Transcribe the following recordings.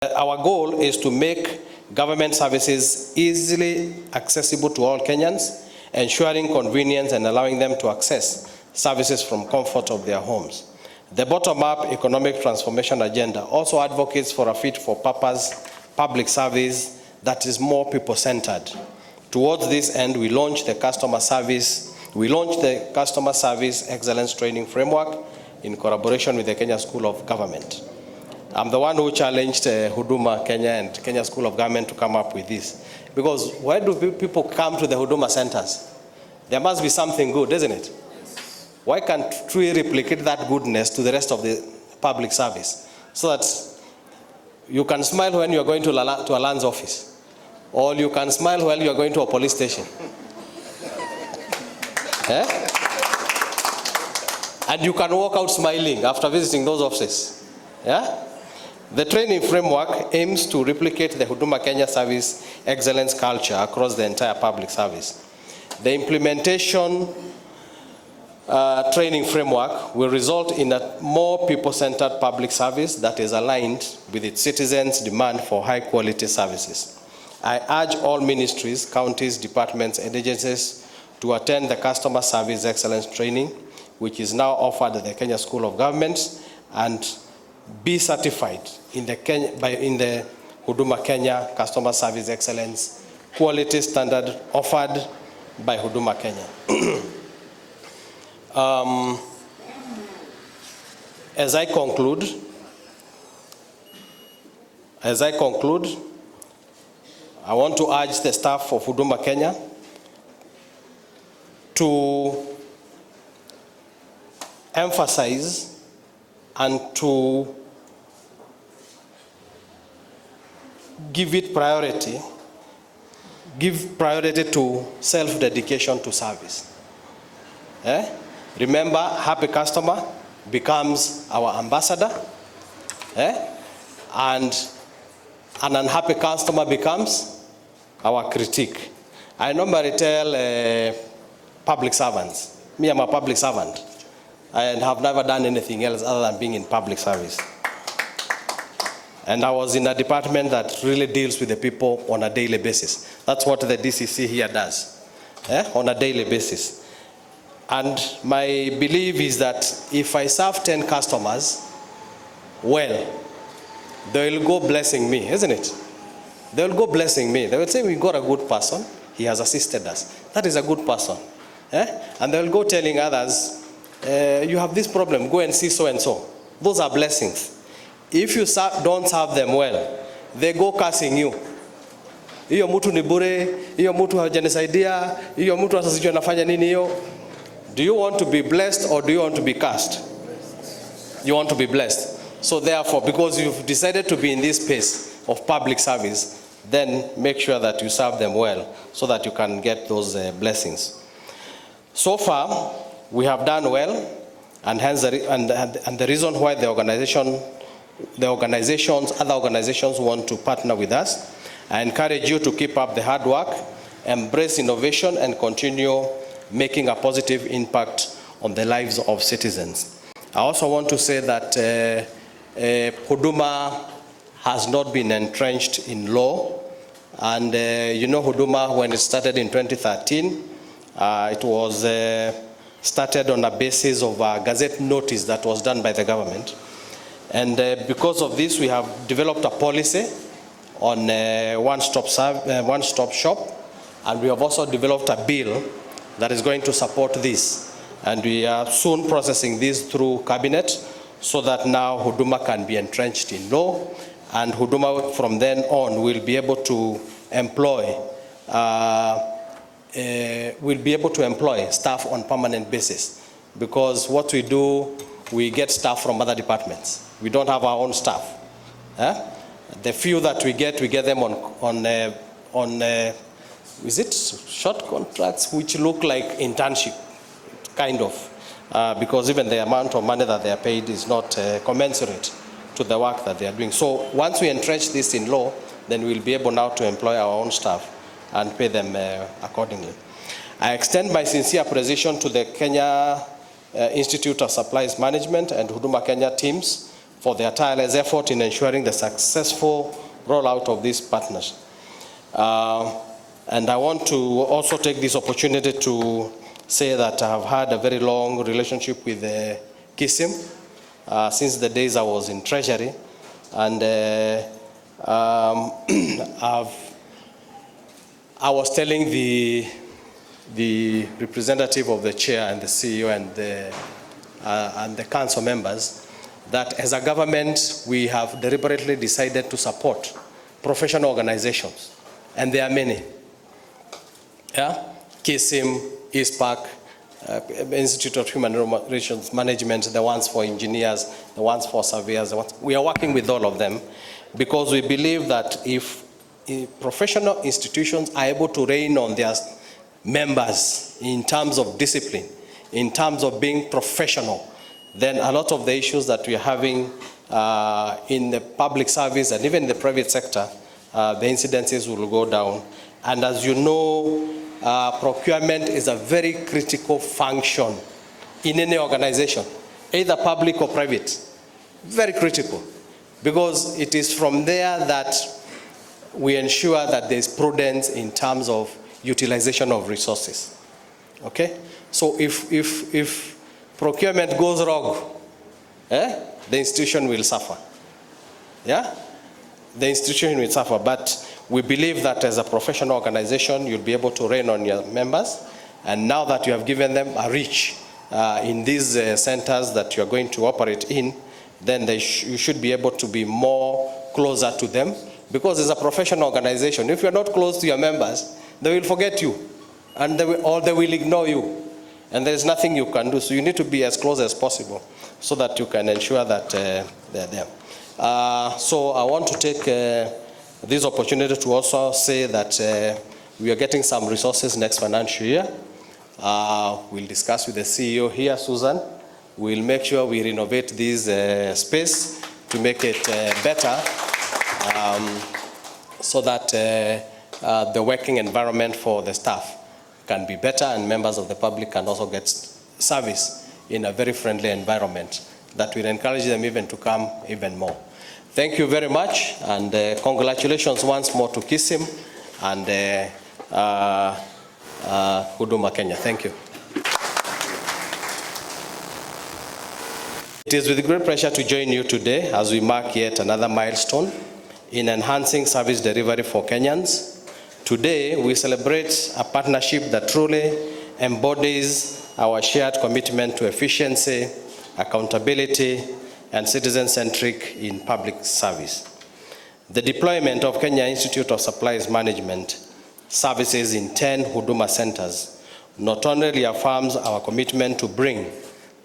Our goal is to make government services easily accessible to all Kenyans, ensuring convenience and allowing them to access services from comfort of their homes. The bottom-up economic transformation agenda also advocates for a fit-for-purpose public service that is more people-centered. Towards this end, we launched the Customer Service Excellence Training Framework in collaboration with the Kenya School of Government. I'm the one who challenged Huduma Kenya and Kenya School of Government to come up with this. Because why do people come to the Huduma Centres? There must be something good, isn't it? Why can't we replicate that goodness to the rest of the public service? So that you can smile when you're going to a land's office. Or you can smile while you're going to a police station. Eh? And you can walk out smiling after visiting those offices. Yeah? The training framework aims to replicate the Huduma Kenya service excellence culture across the entire public service. The implementation training framework will result in a more people-centered public service that is aligned with its citizens' demand for high-quality services. I urge all ministries, counties, departments, and agencies to attend the Customer Service Excellence Training, which is now offered at the Kenya School of Government, and be certified in the Huduma Kenya Customer Service Excellence Quality Standard offered by Huduma Kenya. As I conclude, I want to urge the staff of Huduma Kenya to emphasize and to give priority to self-dedication to service. Remember, happy customer becomes our ambassador, and an unhappy customer becomes our critique. I normally tell public servants, me, I'm a public servant, and have never done anything else other than being in public service. And I was in a department that really deals with the people on a daily basis. That's what the DCC here does, on a daily basis. And my belief is that if I serve 10 customers well, they will go blessing me, isn't it? They will go blessing me. They will say, we got a good person. He has assisted us. That is a good person. And they will go telling others, you have this problem, go and see so and so. Those are blessings. If you don't serve them well, they go cursing you. Iyo mtu ni bure, iyo mtu hajanisaidia, iyo mtu asijue anafanya nini hiyo. Do you want to be blessed or do you want to be cursed? You want to be blessed. So therefore, because you've decided to be in this space of public service, then make sure that you serve them well so that you can get those blessings. So far, we have done well, and hence the reason why other organizations want to partner with us. I encourage you to keep up the hard work, embrace innovation, and continue making a positive impact on the lives of citizens. I also want to say that Huduma has not been entrenched in law. And you know, Huduma, when it started in 2013, it was started on a basis of a gazette notice that was done by the government. And because of this, we have developed a policy on one-stop shop, and we have also developed a bill that is going to support this. And we are soon processing this through cabinet so that now Huduma can be entrenched in law, and Huduma from then on will be able to employ staff on permanent basis, because what we do, we get staff from other departments. We don't have our own staff. The few that we get them on is it short contracts, which look like internship, kind of, because even the amount of money that they are paid is not commensurate to the work that they are doing. So once we entrench this in law, then we'll be able now to employ our own staff and pay them accordingly. I extend my sincere appreciation to the Kenya Institute of Supplies Management and Huduma Kenya teams for their tireless effort in ensuring the successful rollout of this partnership. And I want to also take this opportunity to say that I have had a very long relationship with KISIM since the days I was in Treasury. And I was telling the representative of the chair and the CEO and the council members that as a government, we have deliberately decided to support professional organizations, and there are many. Yeah? KISIM, ISPAC, Institute of Human Relations Management, the ones for engineers, the ones for surveyors. We are working with all of them because we believe that if professional institutions are able to rein on their members in terms of discipline, in terms of being professional, then a lot of the issues that we are having in the public service and even in the private sector, the incidences will go down. And as you know, procurement is a very critical function in any organization, either public or private. Very critical, because it is from there that we ensure that there is prudence in terms of utilization of resources. Okay? So if procurement goes wrong, the institution will suffer. Yeah? The institution will suffer, but we believe that as a professional organization, you'll be able to rein on your members. And now that you have given them a reach in these centers that you're going to operate in, then you should be able to be more closer to them. Because as a professional organization, if you're not close to your members, they will forget you, and or they will ignore you. And there's nothing you can do. So you need to be as close as possible so that you can ensure that they're there. So I want to take this opportunity to also say that we are getting some resources next financial year. We'll discuss with the CEO here, Susan. We'll make sure we renovate this space to make it better so that the working environment for the staff can be better and members of the public can also get service in a very friendly environment that will encourage them even to come even more. Thank you very much, and congratulations once more to KISIM and Huduma Kenya. Thank you. It is with great pleasure to join you today as we mark yet another milestone in enhancing service delivery for Kenyans. Today, we celebrate a partnership that truly embodies our shared commitment to efficiency, accountability, and citizen-centric in public service. The deployment of Kenya Institute of Supplies Management services in 10 Huduma Centres not only reaffirms our commitment to bring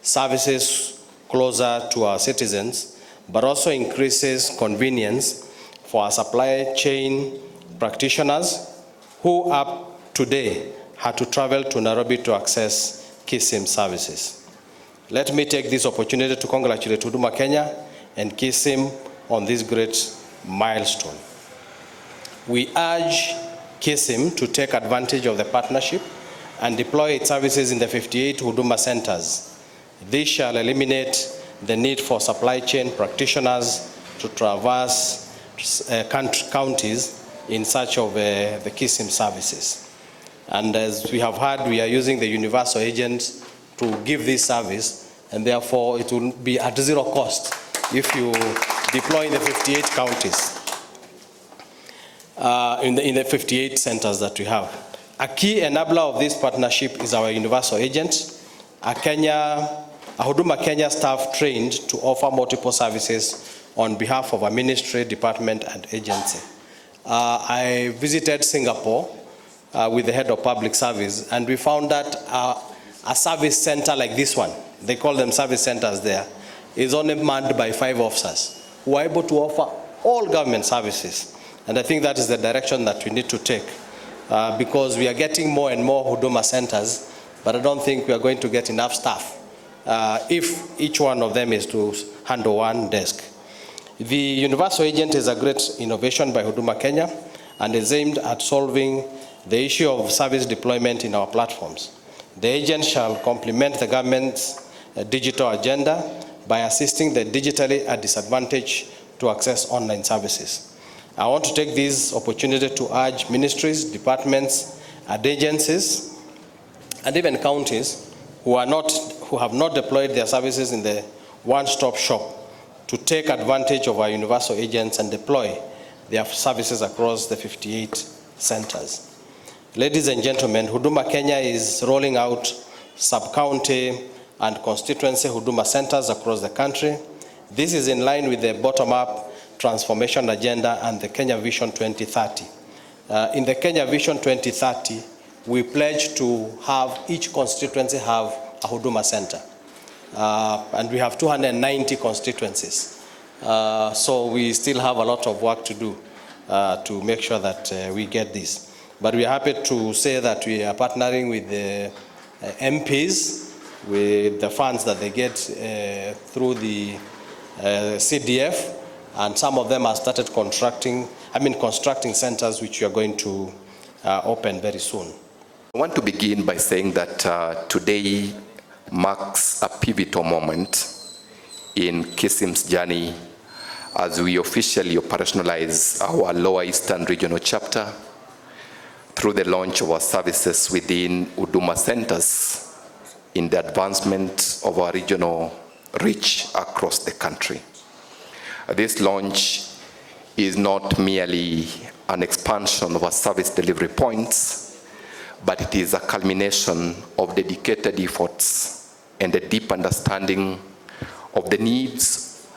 services closer to our citizens, but also increases convenience for our supply chain practitioners who up today had to travel to Nairobi to access KISIM services. Let me take this opportunity to congratulate Huduma Kenya and KISIM on this great milestone. We urge KISIM to take advantage of the partnership and deploy its services in the 58 Huduma Centres. This shall eliminate the need for supply chain practitioners to traverse counties in search of the KISIM services. And as we have heard, we are using the universal agent to give this service, and therefore it will be at zero cost if you deploy in the 58 counties, in the 58 centers that we have. A key enabler of this partnership is our universal agent, a Huduma Kenya staff trained to offer multiple services on behalf of a ministry, department, and agency. I visited Singapore with the head of public service, and we found that a service center like this one, they call them service centers there, is only manned by 5 officers who are able to offer all government services. And I think that is the direction that we need to take because we are getting more and more Huduma centers, but I don't think we are going to get enough staff if each one of them is to handle one desk. The universal agent is a great innovation by Huduma Kenya and is aimed at solving the issue of service deployment in our platforms. The agent shall complement the government's digital agenda by assisting the digitally disadvantaged to access online services. I want to take this opportunity to urge ministries, departments, and agencies, and even counties who have not deployed their services in the one-stop shop to take advantage of our universal agents and deploy their services across the 58 centers. Ladies and gentlemen, Huduma Kenya is rolling out sub-county and constituency Huduma Centres across the country. This is in line with the bottom-up transformation agenda and the Kenya Vision 2030. In the Kenya Vision 2030, we pledge to have each constituency have a Huduma Centre. And we have 290 constituencies. So we still have a lot of work to do to make sure that we get this. But we are happy to say that we are partnering with the MPs with the funds that they get through the CDF, and some of them have started constructing centers which we are going to open very soon. I want to begin by saying that today marks a pivotal moment in KISIM's journey as we officially operationalize our Lower Eastern Regional Chapter through the launch of our services within Huduma Centres in the advancement of our regional reach across the country. This launch is not merely an expansion of our service delivery points, but it is a culmination of dedicated efforts and a deep understanding of the needs,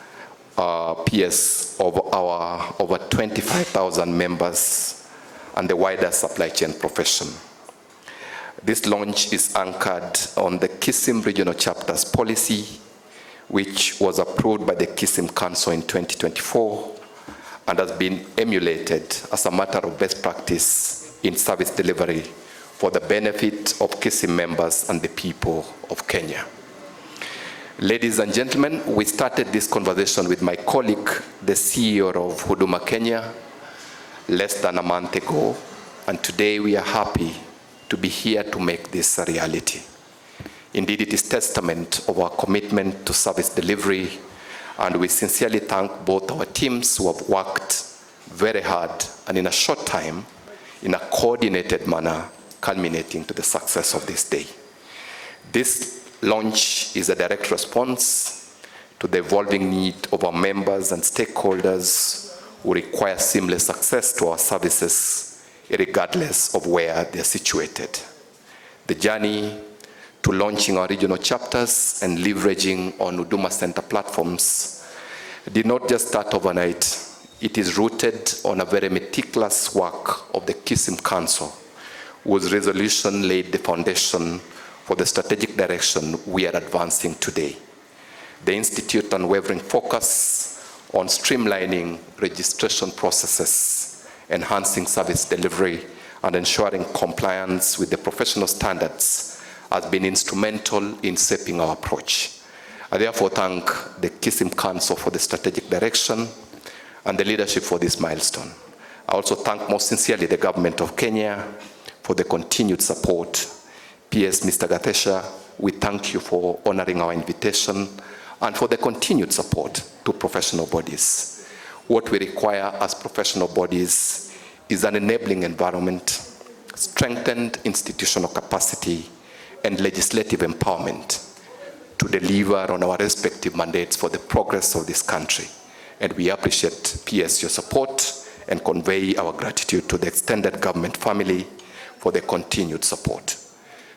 PS, of our over 25,000 members and the wider supply chain profession. This launch is anchored on the KISIM Regional Chapters policy, which was approved by the KISIM Council in 2024 and has been emulated as a matter of best practice in service delivery for the benefit of KISIM members and the people of Kenya. Ladies and gentlemen, we started this conversation with my colleague, the CEO of Huduma Kenya, less than a month ago, and today we are happy to be here to make this a reality. Indeed, it is testament of our commitment to service delivery, and we sincerely thank both our teams who have worked very hard and in a short time, in a coordinated manner, culminating to the success of this day. This launch is a direct response to the evolving need of our members and stakeholders who require seamless access to our services, regardless of where they are situated. The journey to launching our regional chapters and leveraging on Huduma Center platforms did not just start overnight. It is rooted on a very meticulous work of the KISIM Council, whose resolution laid the foundation for the strategic direction we are advancing today. The Institute's unwavering focus on streamlining registration processes, enhancing service delivery, and ensuring compliance with the professional standards has been instrumental in shaping our approach. I therefore thank the KISIM Council for the strategic direction and the leadership for this milestone. I also thank most sincerely the government of Kenya for the continued support. PS Mr. Gathesha, we thank you for honoring our invitation and for the continued support to professional bodies. What we require as professional bodies is an enabling environment, strengthened institutional capacity, and legislative empowerment to deliver on our respective mandates for the progress of this country. And we appreciate, PS, your support and convey our gratitude to the extended government family for the continued support.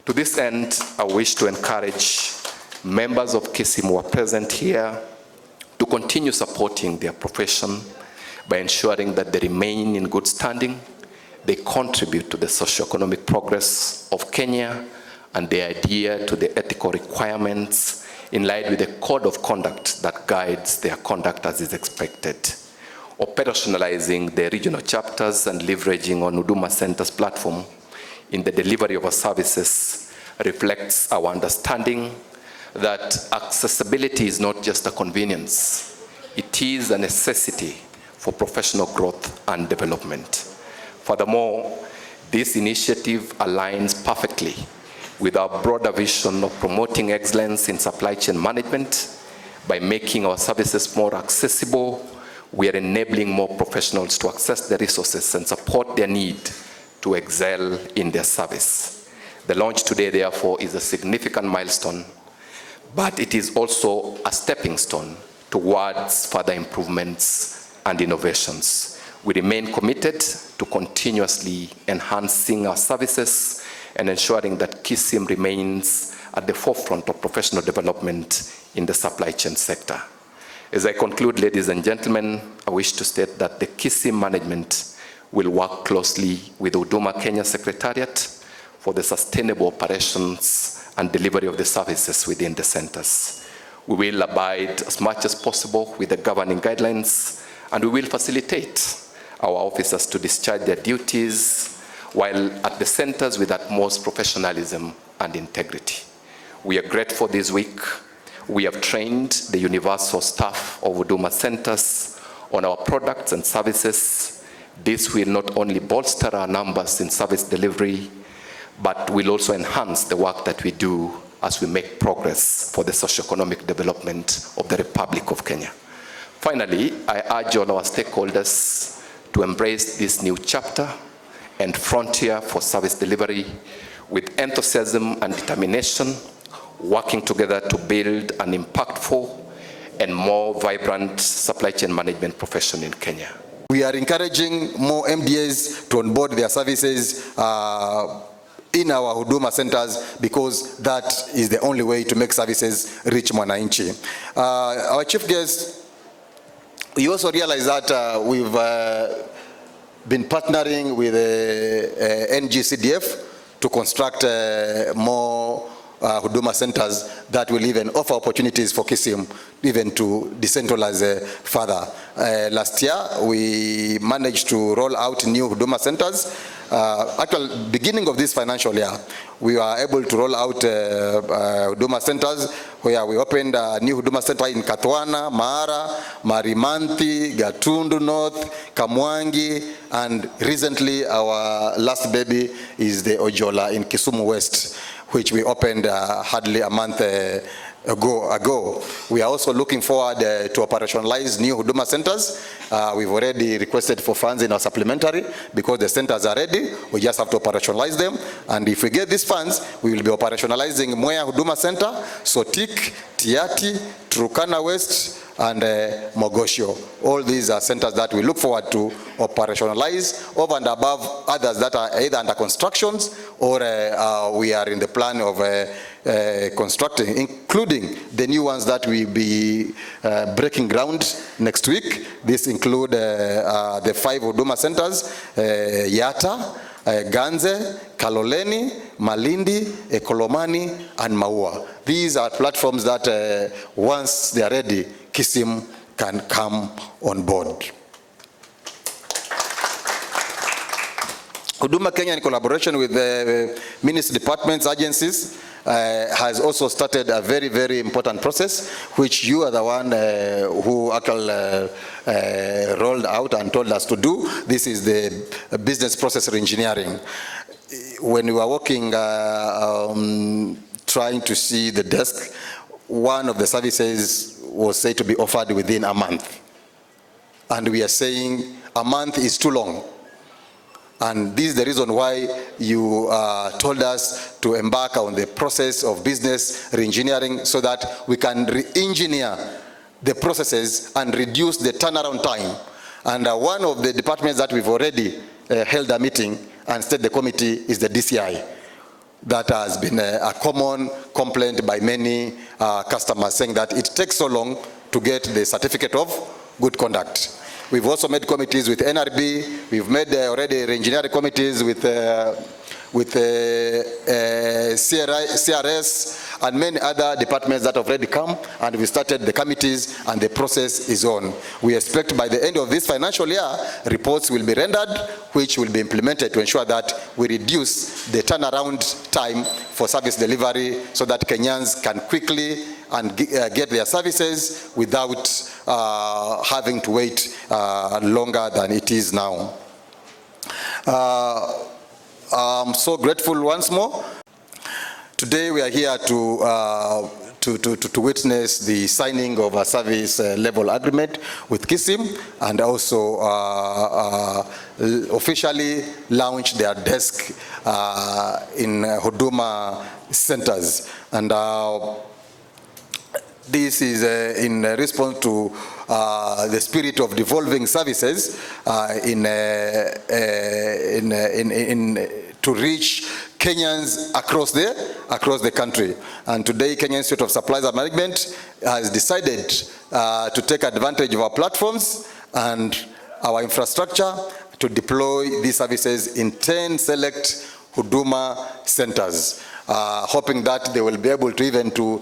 To this end, I wish to encourage members of KISIM who are present here to continue supporting their profession by ensuring that they remain in good standing, they contribute to the socio-economic progress of Kenya, and they adhere to the ethical requirements in line with the code of conduct that guides their conduct as is expected. Operationalizing the regional chapters and leveraging on Huduma Centres platform in the delivery of our services reflects our understanding that accessibility is not just a convenience, it is a necessity for professional growth and development. Furthermore, this initiative aligns perfectly with our broader vision of promoting excellence in supply chain management By making our services more accessible, we are enabling more professionals to access the resources and support their need to excel in their service. The launch today, therefore, is a significant milestone, but it is also a stepping stone towards further improvements and innovations. We remain committed to continuously enhancing our services and ensuring that KISIM remains at the forefront of professional development in the supply chain sector. As I conclude, ladies and gentlemen, I wish to state that the KISIM management will work closely with Huduma Kenya Secretariat for the sustainable operations and delivery of the services within the centers. We will abide as much as possible with the governing guidelines, and we will facilitate our officers to discharge their duties while at the centers with utmost professionalism and integrity. We are grateful this week. We have trained the universal staff of Huduma Centres on our products and services. This will not only bolster our numbers in service delivery, but will also enhance the work that we do as we make progress for the socio-economic development of the Republic of Kenya. Finally, I urge all our stakeholders to embrace this new chapter and frontier for service delivery with enthusiasm and determination, working together to build an impactful and more vibrant supply chain management profession in Kenya. We are encouraging more MDAs to onboard their services in our Huduma Centers, because that is the only way to make services reach mwananchi. Our chief guest, we also realize that we've been partnering with NGCDF to construct more Huduma Centers that will even offer opportunities for KISIM even to decentralize further. Last year, we managed to roll out new Huduma Centers. Actually, beginning of this financial year, we were able to roll out Huduma Centers, where we opened a new Huduma Center in Katwana, Mara, Marimanti, Gatundu North, Kamwangi, and recently our last baby is the Ojola in Kisumu West, which we opened hardly a month ago. We are also looking forward to operationalize new Huduma Centers. We've already requested for funds in our supplementary because the centers are ready. We just have to operationalize them. And if we get these funds, we will be operationalizing Mwea Huduma Center, Sotik, Tiati, Turkana West, and Mogosho. All these are centers that we look forward to operationalize over and above others that are either under constructions or we are in the plan of constructing, including the new ones that will be breaking ground next week. This include the 5 Huduma Centers, Yata, Ganze, Kaloleni, Malindi, Ekolomani, and Maua. These are platforms that once they are ready, KISIM can come on board. Huduma Kenya, in collaboration with the ministry departments, agencies, has also started a very, very important process, which you are the one who actually rolled out and told us to do. This is the business process reengineering. When we were working, trying to see the desk, one of the services was said to be offered within a month. And we are saying a month is too long. And this is the reason why you told us to embark on the process of business reengineering so that we can re-engineer the processes and reduce the turnaround time. And one of the departments that we've already held a meeting and set the committee is the DCI. That has been a common complaint by many customers, saying that it takes so long to get the certificate of good conduct. We've also made committees with NRB. We've made already engineering committees with CRS and many other departments that have already come, and we started the committees and the process is on. We expect by the end of this financial year, reports will be rendered, which will be implemented to ensure that we reduce the turnaround time for service delivery so that Kenyans can quickly and get their services without having to wait longer than it is now. I'm so grateful once more. Today we are here to to witness the signing of a service level agreement with KISIM, and also officially launch their desk in Huduma Centres. And this is in response to the spirit of devolving services to reach Kenyans across the country. And today, Kenya Institute of Supplies and Management has decided to take advantage of our platforms and our infrastructure to deploy these services in 10 select Huduma centers, hoping that they will be able to even to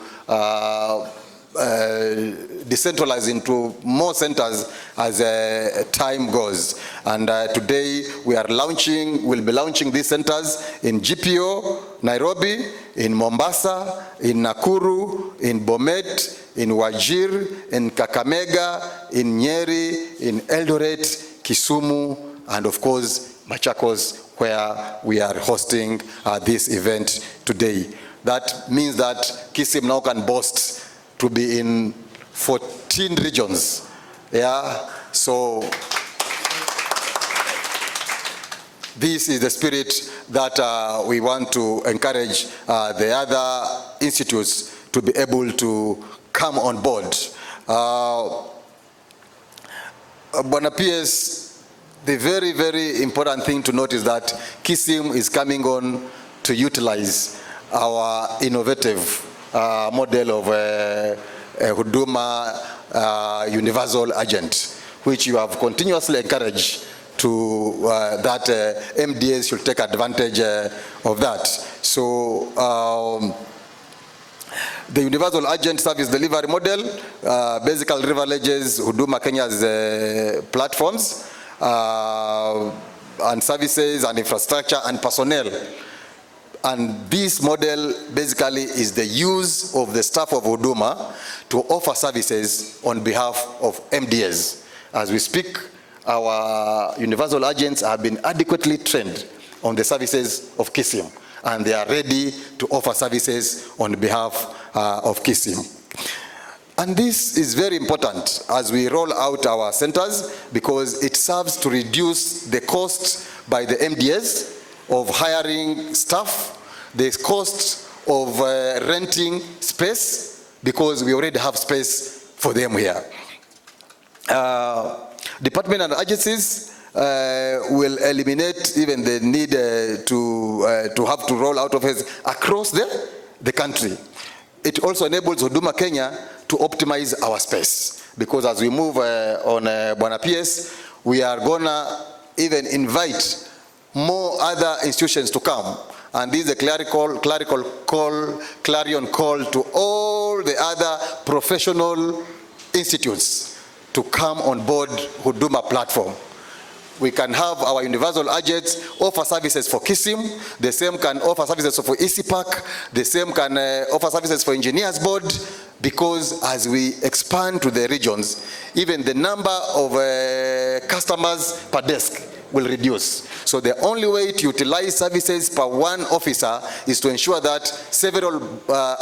decentralize into more centers as time goes. And today we'll be launching these centers in GPO, Nairobi, in Mombasa, in Nakuru, in Bomet, in Wajir, in Kakamega, in Nyeri, in Eldoret, Kisumu, and of course Machakos, where we are hosting this event today. That means that KISIM now can boast to be in 14 regions. Yeah, so this is the spirit that we want to encourage the other institutes to be able to come on board. Bwana PS, the very, very important thing to note is that KISIM is coming on to utilize our innovative model of Huduma Universal Agent, which you have continuously encouraged to that MDAs should take advantage of that. So the Universal Agent Service Delivery Model basically leverages Huduma Kenya's platforms and services and infrastructure and personnel. And this model basically is the use of the staff of Huduma to offer services on behalf of MDAs. As we speak, our universal agents have been adequately trained on the services of KISIM, and they are ready to offer services on behalf of KISIM. And this is very important as we roll out our centers, because it serves to reduce the cost by the MDAs of hiring staff, the cost of renting space, because we already have space for them here. Department and agencies will eliminate even the need to have to roll out offices across the country. It also enables Huduma Kenya to optimize our space, because as we move on Bwana PS, we are gonna even invite more other institutions to come, and this is a clarion call to all the other professional institutes to come on board Huduma platform. We can have our universal agents offer services for KISIM, the same can offer services for ECPAC, the same can offer services for Engineers Board, because as we expand to the regions, even the number of customers per desk will reduce. So the only way to utilize services per one officer is to ensure that several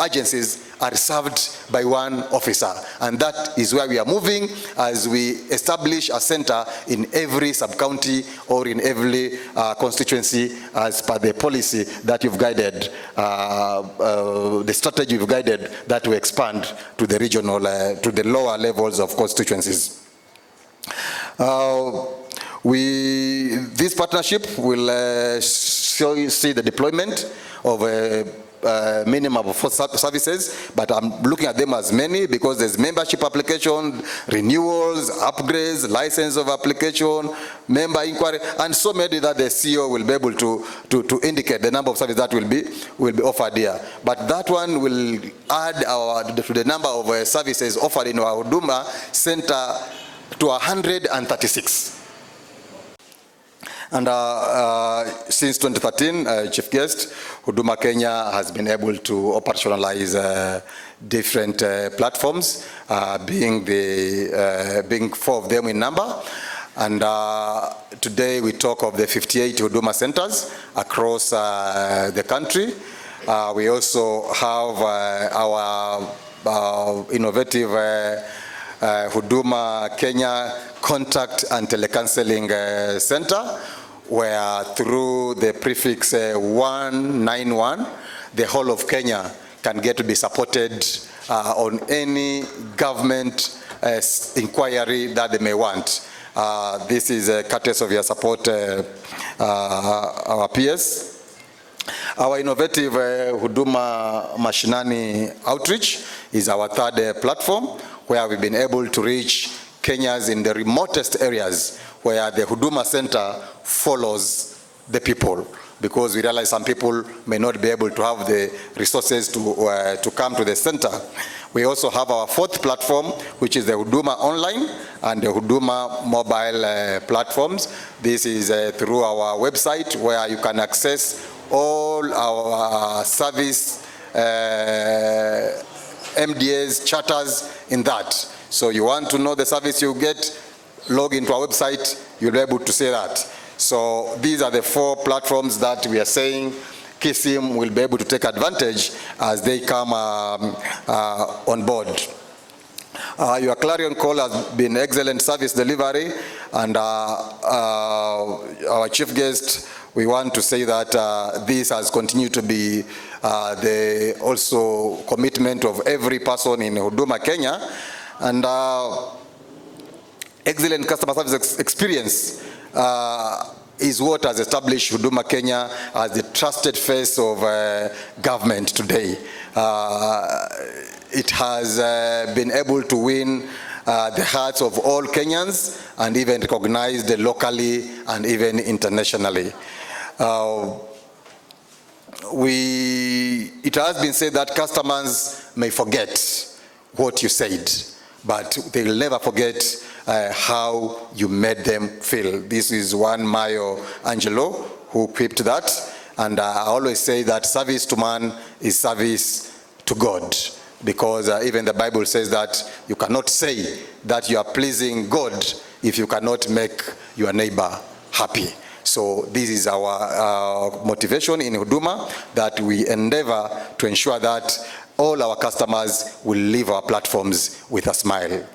agencies are served by one officer. And that is where we are moving as we establish a center in every sub-county or in every constituency, as per the policy that you've guided, the strategy you've guided, that to expand to the regional, to the lower levels of constituencies. This partnership will see the deployment of a minimum of 4 services, but I'm looking at them as many because there's membership application, renewals, upgrades, license of application, member inquiry, and so many that the CEO will be able to indicate the number of services that will be offered here. But that one will add to the number of services offered in our Huduma Center to 136. And since 2013, Chief Guest, Huduma Kenya has been able to operationalize different platforms, being 4 of them in number. And today we talk of the 58 Huduma centers across the country. We also have our innovative Huduma Kenya Contact and Telecounseling Center, where through the prefix 191, the whole of Kenya can get to be supported on any government inquiry that they may want. This is a courtesy of your support, our peers. Our innovative Huduma Mashinani outreach is our third platform, where we've been able to reach Kenyans in the remotest areas where the Huduma Center follows the people, because we realize some people may not be able to have the resources to come to the center. We also have our fourth platform, which is the Huduma Online and the Huduma Mobile platforms. This is through our website, where you can access all our service MDAs, charters in that. So you want to know the service you get, log into our website, you'll be able to see that. So these are the four platforms that we are saying KISIM will be able to take advantage as they come on board. Your clarion call has been excellent service delivery, and our chief guest, we want to say that this has continued to be the also commitment of every person in Huduma Kenya, and excellent customer service experience is what has established Huduma Kenya as the trusted face of government today. It has been able to win the hearts of all Kenyans, and even recognized locally and even internationally. It has been said that customers may forget what you said, but they will never forget how you made them feel. This is one Mayo Angelo who quipped that, and I always say that service to man is service to God, because even the Bible says that you cannot say that you are pleasing God if you cannot make your neighbor happy. So this is our motivation in Huduma, that we endeavor to ensure that all our customers will leave our platforms with a smile.